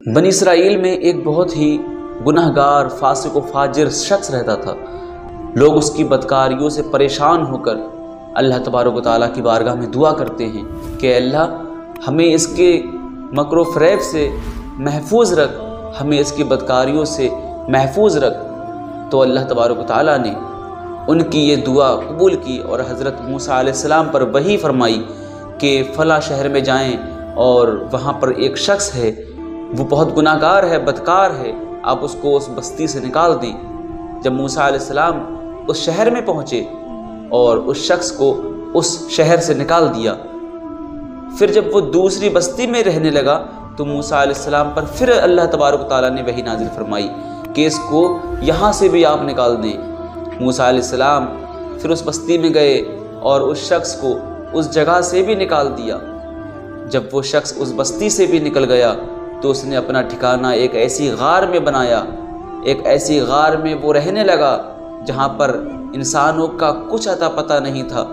बनी इसराइल में एक बहुत ही गुनहगार फासिक व फाजिर शख्स रहता था। लोग उसकी बदकारियों से परेशान होकर अल्लाह तबारक व तआला की बारगाह में दुआ करते हैं कि अल्लाह हमें इसके मकरो फ़रेब से महफूज रख, हमें इसकी बदकारियों से महफूज रख। तो अल्लाह तबारक व तआला ने उनकी ये दुआ कबूल की और हज़रत मूसा अलैहिस्सलाम पर वही फरमाई कि फ़ला शहर में जाएं और वहाँ पर एक शख्स है, वो बहुत गुनाहगार है, बदकार है, आप उसको उस बस्ती से निकाल दें। जब मूसा अलैहिस्सलाम उस शहर में पहुँचे और उस शख्स को उस शहर से निकाल दिया, फिर जब वो दूसरी बस्ती में रहने लगा तो मूसा अलैहिस्सलाम पर फिर अल्लाह तबारक तआला ने वही नाजिल फरमाई कि इसको यहाँ से भी आप निकाल दें। मूसा अलैहिस्सलाम फिर उस बस्ती में गए और उस शख्स को उस जगह से भी निकाल दिया। जब वो शख्स उस बस्ती से भी निकल गया तो उसने अपना ठिकाना एक ऐसी गार में बनाया, एक ऐसी गार में वो रहने लगा जहाँ पर इंसानों का कुछ अता पता नहीं था,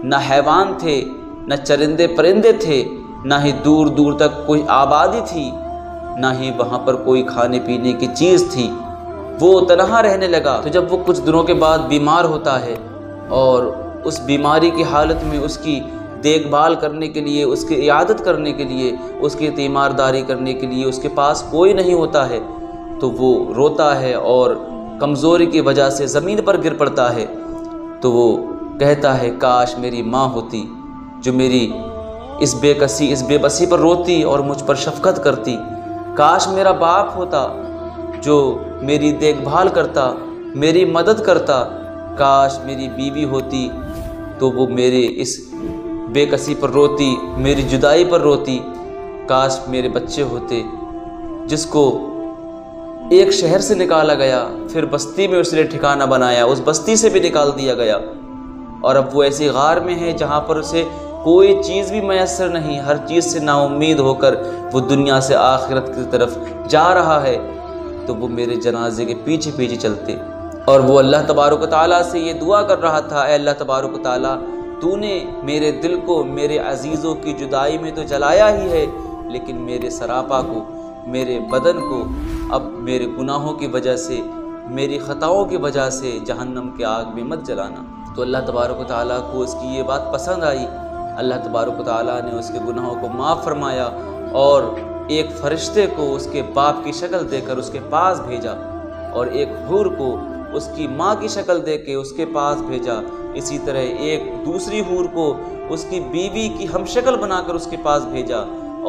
न हैवान थे, न चरिंदे परिंदे थे, ना ही दूर दूर तक कोई आबादी थी, ना ही वहाँ पर कोई खाने पीने की चीज़ थी। वो तनहा रहने लगा। तो जब वो कुछ दिनों के बाद बीमार होता है और उस बीमारी की हालत में उसकी देखभाल करने के लिए, उसकी इयादत करने के लिए, उसकी तीमारदारी करने के लिए उसके पास कोई नहीं होता है, तो वो रोता है और कमज़ोरी की वजह से ज़मीन पर गिर पड़ता है। तो वो कहता है काश मेरी माँ होती जो मेरी इस बेबसी पर रोती और मुझ पर शफ़क़त करती। काश मेरा बाप होता जो मेरी देखभाल करता, मेरी मदद करता। काश मेरी बीवी होती तो वो मेरे इस बेकसी पर रोती, मेरी जुदाई पर रोती। काश मेरे बच्चे होते जिसको एक शहर से निकाला गया, फिर बस्ती में उसने ठिकाना बनाया, उस बस्ती से भी निकाल दिया गया और अब वो ऐसी गार में है जहाँ पर उसे कोई चीज़ भी मैसर नहीं, हर चीज़ से नाउम्मीद होकर वो दुनिया से आखिरत की तरफ जा रहा है। तो वो मेरे जनाजे के पीछे पीछे चलते और वो अल्लाह तबारक तआला से ये दुआ कर रहा था, ऐ अल्लाह तबारक तआला तूने मेरे दिल को मेरे अजीज़ों की जुदाई में तो जलाया ही है, लेकिन मेरे सरापा को, मेरे बदन को अब मेरे गुनाहों की वजह से, मेरी ख़ताओं की वजह से जहन्नम के आग में मत जलाना। तो अल्लाह तबारक तआला को उसकी ये बात पसंद आई। अल्लाह तबारक तआला ने उसके गुनाहों को माफ़ फरमाया और एक फ़रिश्ते को उसके बाप की शक्ल देकर उसके पास भेजा और एक हूर को उसकी माँ की शक्ल दे के उसके पास भेजा। इसी तरह एक दूसरी हूर को उसकी बीवी की हमशक्ल बनाकर उसके पास भेजा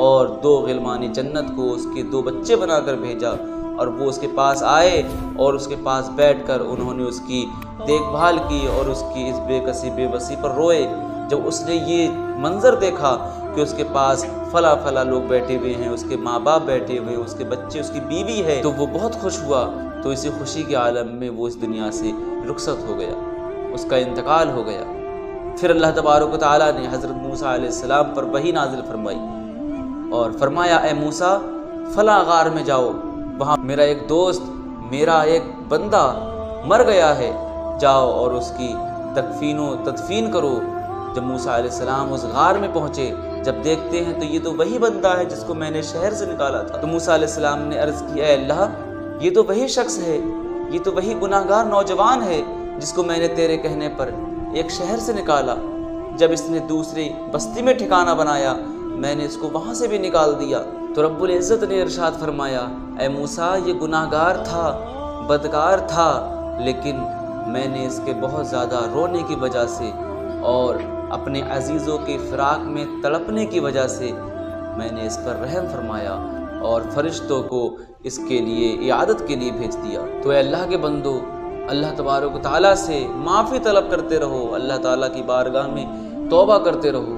और दो गिलमानी जन्नत को उसके दो बच्चे बनाकर भेजा। और वो उसके पास आए और उसके पास बैठकर उन्होंने उसकी देखभाल की और उसकी इस बेबसी पर रोए। जब उसने ये मंज़र देखा कि उसके पास फला लोग बैठे हुए हैं, उसके माँ बाप बैठे हुए हैं, उसके बच्चे, उसकी बीवी है, तो वो बहुत खुश हुआ। तो इसी खुशी के आलम में वो इस दुनिया से रुखसत हो गया, उसका इंतकाल हो गया। फिर अल्लाह तबारक तआला ने हज़रत मूसा अलैहिस्सलाम पर वही नाजिल फरमाई और फरमाया ऐ मूसा फला गार में जाओ, वहाँ मेरा एक दोस्त, मेरा एक बंदा मर गया है, जाओ और उसकी तदफीन करो। जब मूसा अलैहिस्सलाम उस गार में पहुँचे, जब देखते हैं तो ये तो वही बंदा है जिसको मैंने शहर से निकाला था। तो मूसा अलैहिस्सलाम ने अर्ज़ किया ऐ अल्लाह, ये तो वही शख्स है, ये तो वही गुनाहगार नौजवान है जिसको मैंने तेरे कहने पर एक शहर से निकाला। जब इसने दूसरी बस्ती में ठिकाना बनाया, मैंने इसको वहाँ से भी निकाल दिया। तो रब्बुल इज़्ज़त ने इरशाद फरमाया ऐ मूसा, ये गुनाहगार था, बदकार था, लेकिन मैंने इसके बहुत ज़्यादा रोने की वजह से और अपने अजीज़ों के फ़िराक़ में तड़पने की वजह से मैंने इस पर रहम फरमाया और फ़रिश्तों को इसके लिए इयादत के लिए भेज दिया। तो अल्लाह के बंदो, अल्लाह तबारक तआला से माफ़ी तलब करते रहो, अल्लाह ताला की बारगाह में तौबा करते रहो।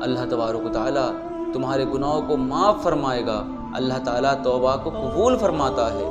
अल्लाह तबारक तआला तुम्हारे गुनाहों को माफ़ फरमाएगा। अल्लाह ताला तौबा को कबूल फरमाता है।